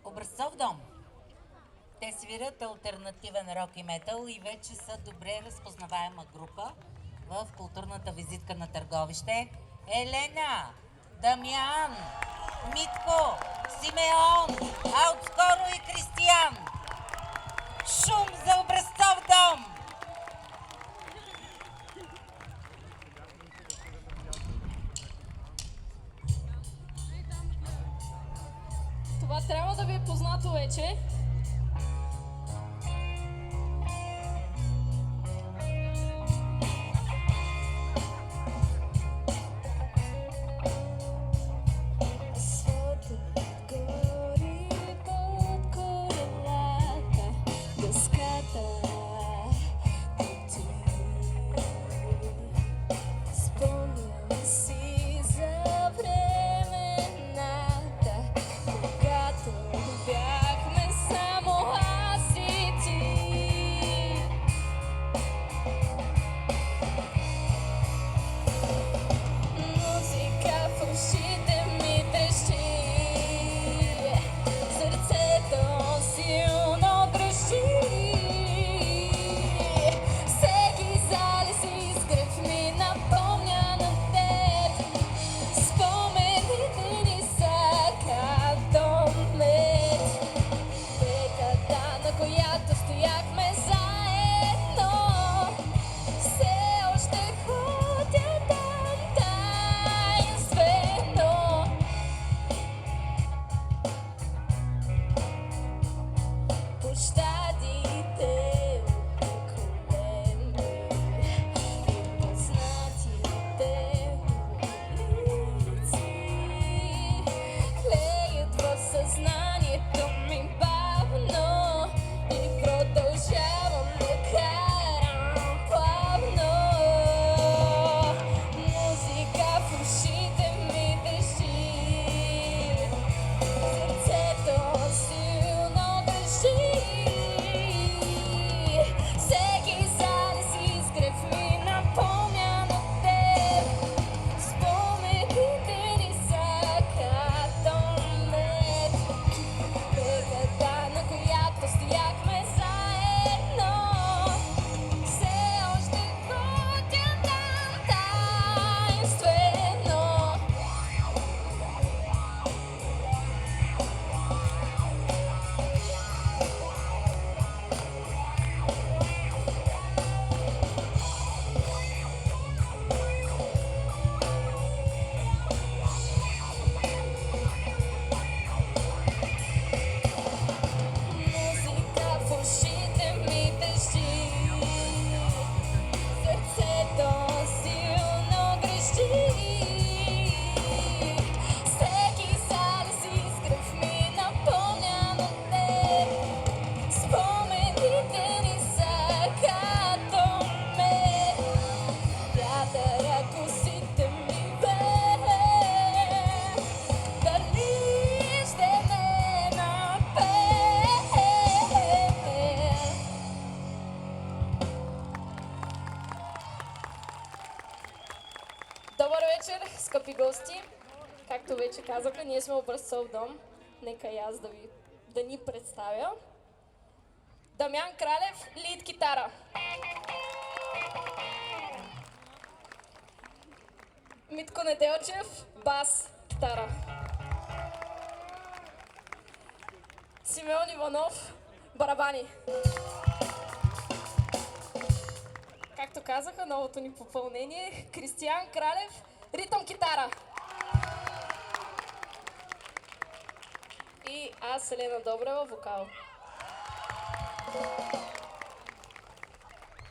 Образцов дом. Те свирят алтернативен рок и метал и вече са добре разпознаваема група в културната визитка на Търговище. Елена, Дамян, Митко, Симеон, а отскоро и Кристиян. Шум за Образцов дом! Това трябва да ви е познато вече. Скъпи гости, както вече казаха, ние сме Образцов дом. Нека и аз да ни представя. Дамян Кралев, лид китара. Митко Неделчев, бас китара. Симеон Иванов, барабани. Както казаха, новото ни попълнение, Кристиян Кралев, ритъм китара. И аз, Елена Добрева, вокал.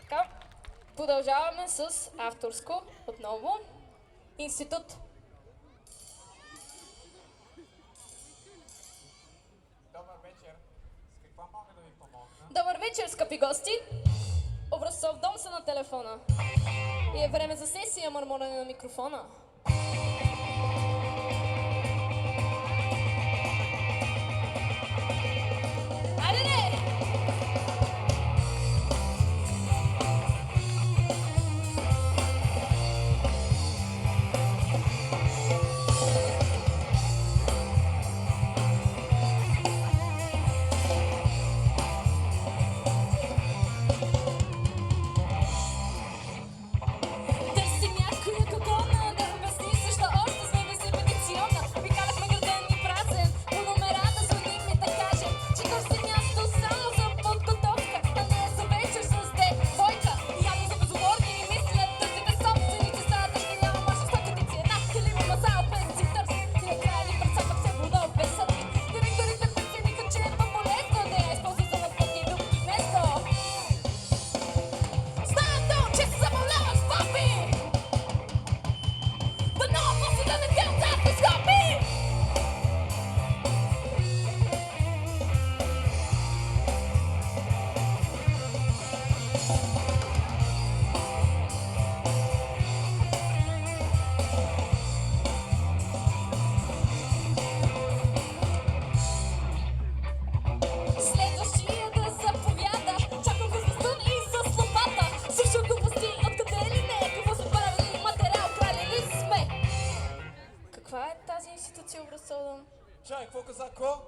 Така, продължаваме с авторско отново. Институт. Добър вечер. С какво мога да ви помогна? Добър вечер, скъпи гости. Образцов дом са на телефона. И е време за сесия, мърморене на микрофона. Сако.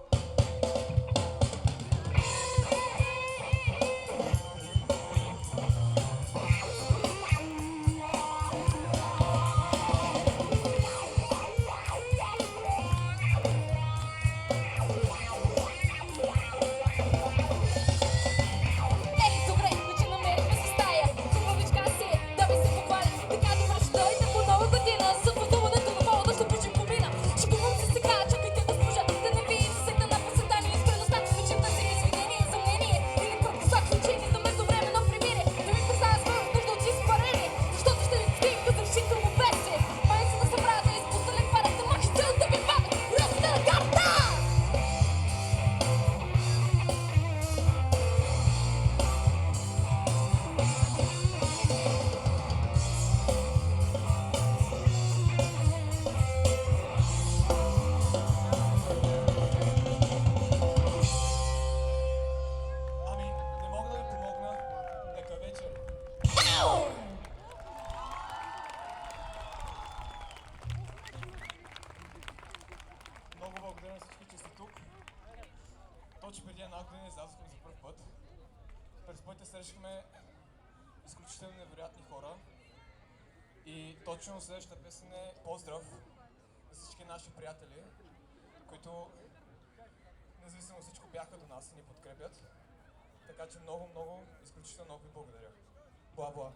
Добре, вече намерихме си стая. Хубавичка си, да ви се похваля. Така добре ще дойде по нова година. За пътуването на повода ще почим помина. Шегувам се сега, чакайте да служа. Да не ви изсекна на посетание. Искреността вечерта си извинение за мнение. Или пък посок учение за междувременно примирие. Да ви представя своя нужда от чисто парение. Защото ще ви стигна защитно бедствие. Май се да събра да изпусна лек парата. Махи цел да ви пада. Ръста на карта! Ами, не мога да ви помогна. Лека вечер. Много благодаря на всички, че сте тук. Точно преди една година излязохме за първ път. През пътя срещахме изключително невероятни хора. И точно следващата песен е поздрав за всички наши приятели, които независимо от всичко бяха до нас и ни подкрепят. Така че много, изключително много ви благодаря. Бла-бла!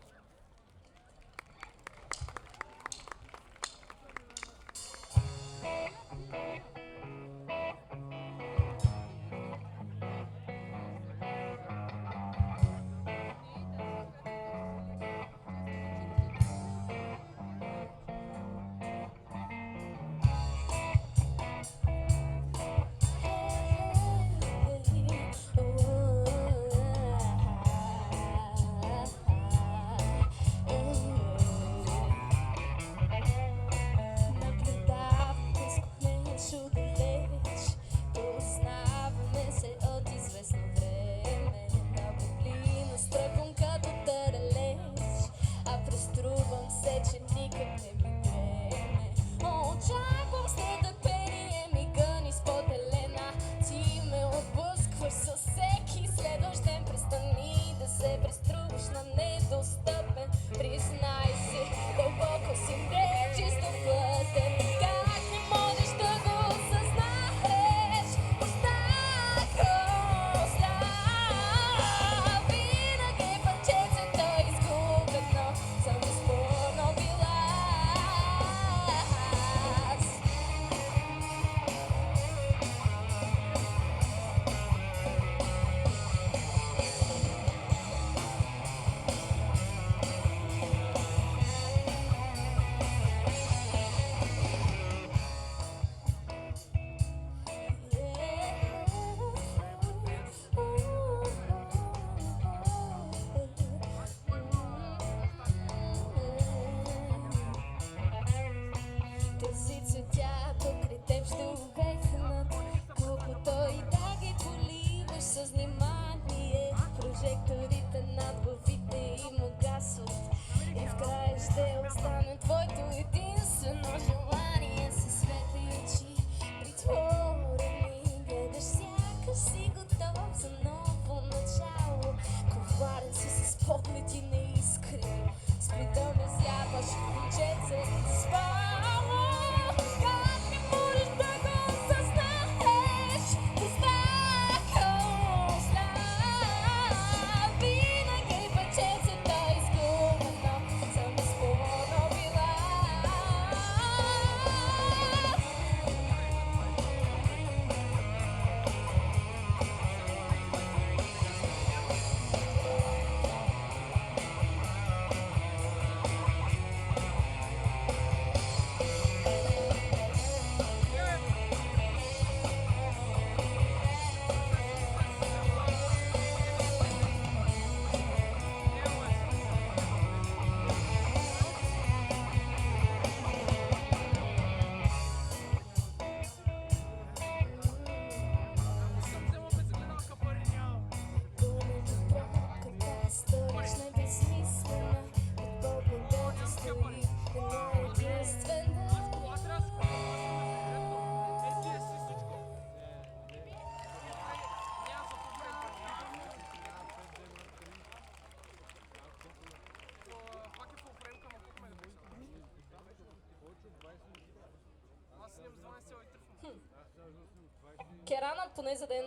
хванат поне за ден.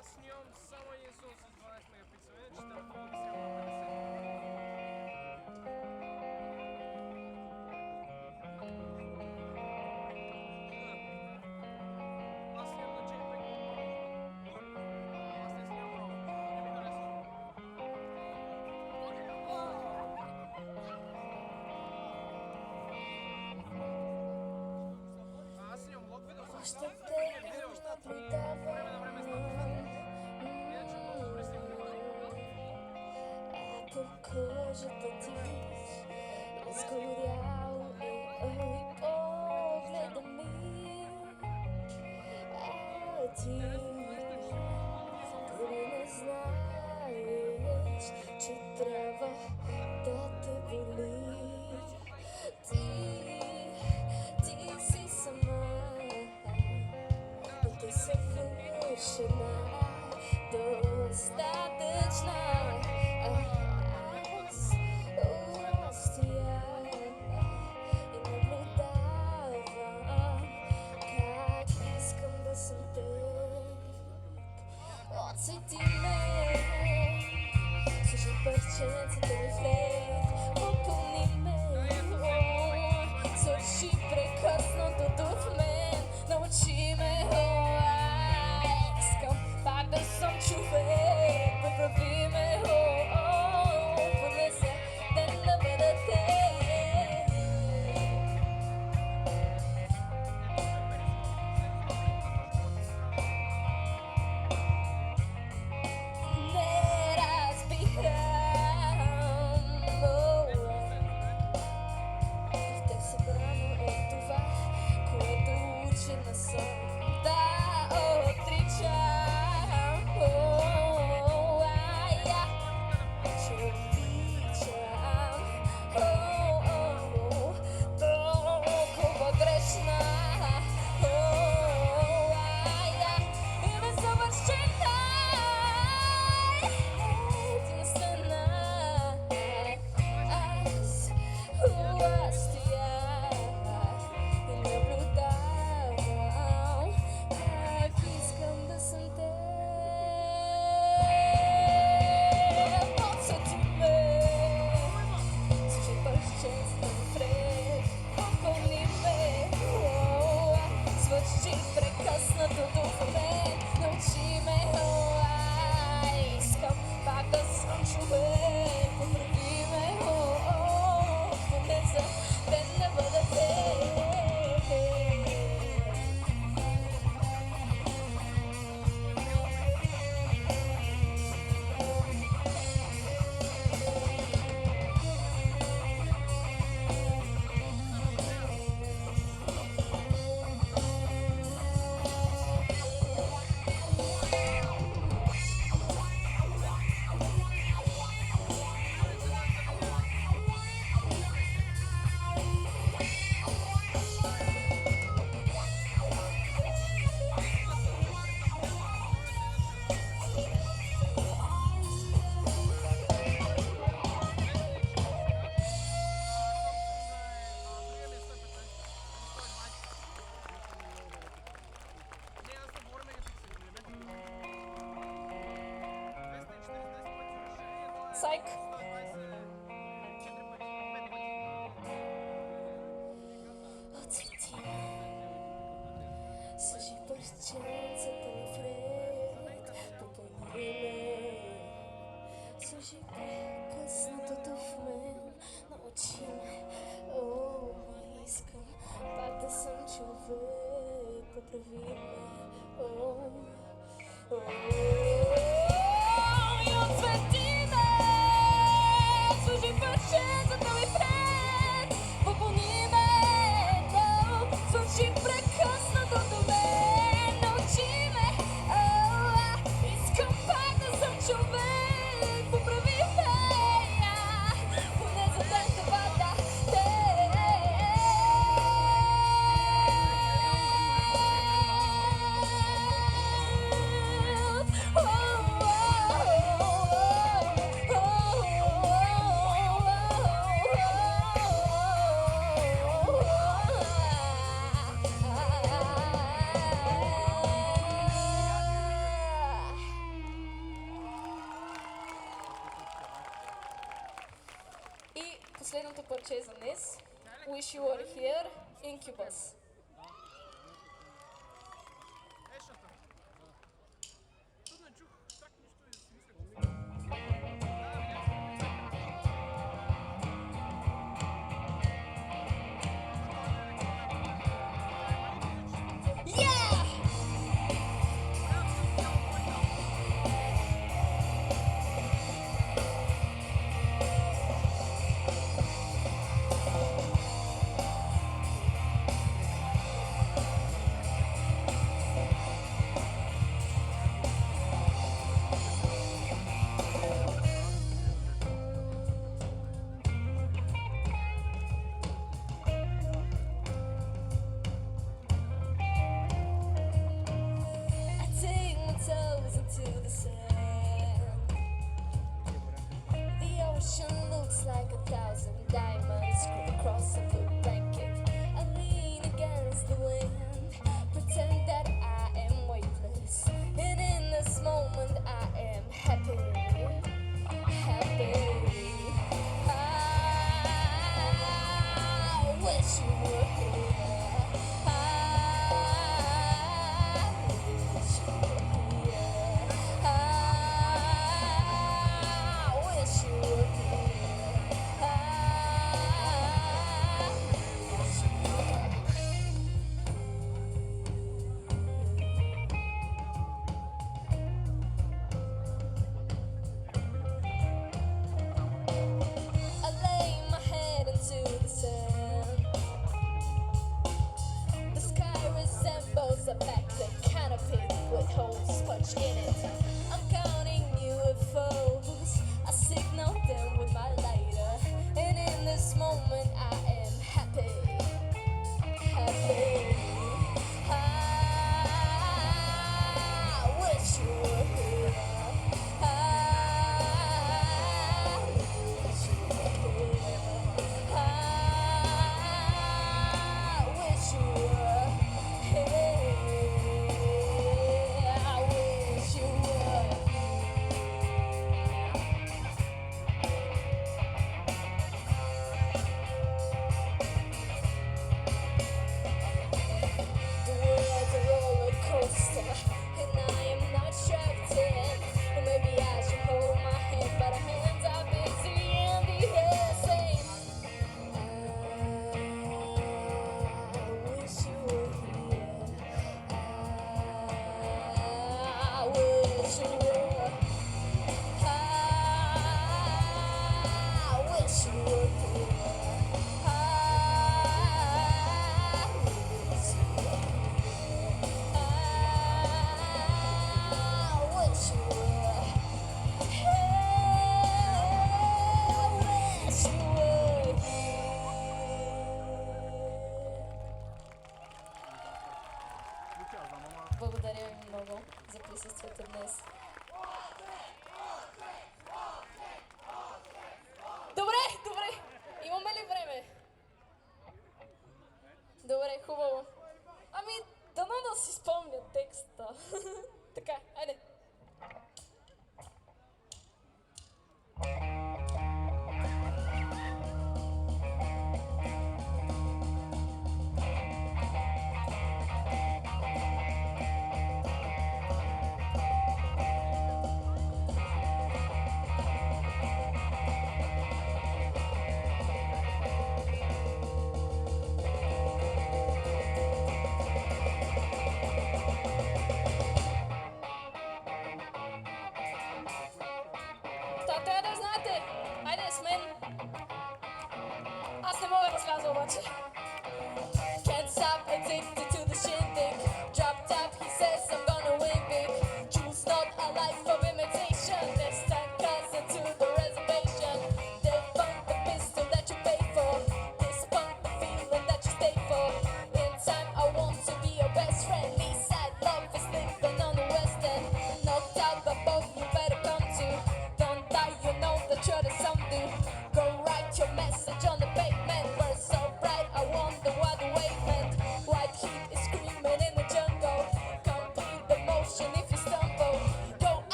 Аз снимам само един сон с 12 мегапиксела, че телефона ми снимам на 50. Аз снимам на JPEG. Аз не снимам RAW. Не ми харесва. Аз снимам лог видео. Още Само те видео. наблюдавам. Време на време става. Иначе много добре снимам. По кожата ти изгорял погледа ми. А ти дори не знаеш, че трябва да те боли. Ти си сама и ти се вършена достатъчна. Аз стоя и наблюдавам как искам да съм теб. Отсети ме, слушай парченцата ми флейт, попълни ме, свърши прекъснатото в мен, научи ме, искам пак да съм човек, поправи ме, поне за ден да бъда теб. Не разбирам, в теб събрано е това, което учена съм да отричам. Че обичам, толкова грешна, и несъвършена, единствена. Аз стоях и наблюдавам как искам да съм теб. Отсети ме, слушай парченцата ми фред, попълни ме, свърши прекъснатото в мен, научи ме, искам пак да съм човек, поправи ме, поне за ден да бъда теб. Сайк. Отцвети ме, служи парченцата ми фред, попълни ме, служи прекъснатото в мен, научи ме, искам пак да съм човек, поправи ме, и отцвети ме, служи парченцата ми пред, попълни ме, свърши прекъснатото мен, научи ме, искам пак да съм човек, поправи ме, поне за ден да бъда теб. чест за днес. Wish You Were Here, Incubus. Ешата. Тут не чух так нищо и да си мисля. Yeah! I take my toes into the sand. The ocean looks like 1,000 diamonds screwed across a blue blanket. I lean against the wind, pretend that I am weightless, and in this moment I am happy, happy. I wish you were here. I wish you were here. I wish you were here. I wish you were. I lay my head into the sand. The sky resembles a backlit canopy with holes punched in it. I'm counting UFOs. I signal them with my lighter, and in this moment I am happy, happy. I wish you were here. I wish you were here. I wish you were here. I wish you were. The world's a roller coaster, and I am not strapped in. Or maybe I should hold my hand, but our hands are busy in the air saying, I wish you were here. I wish you were. I wish you were here. I wish you were here. I wish you were. Wish you were here. Благодаря ви много за присъствието днес. Добре, добре. Имаме ли време? Добре, хубаво. Ами, дано да си спомня текста. Така, айде.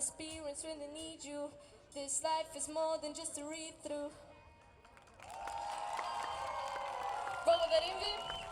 experience when they need you. This life is more than just a read through. Благодарим ви!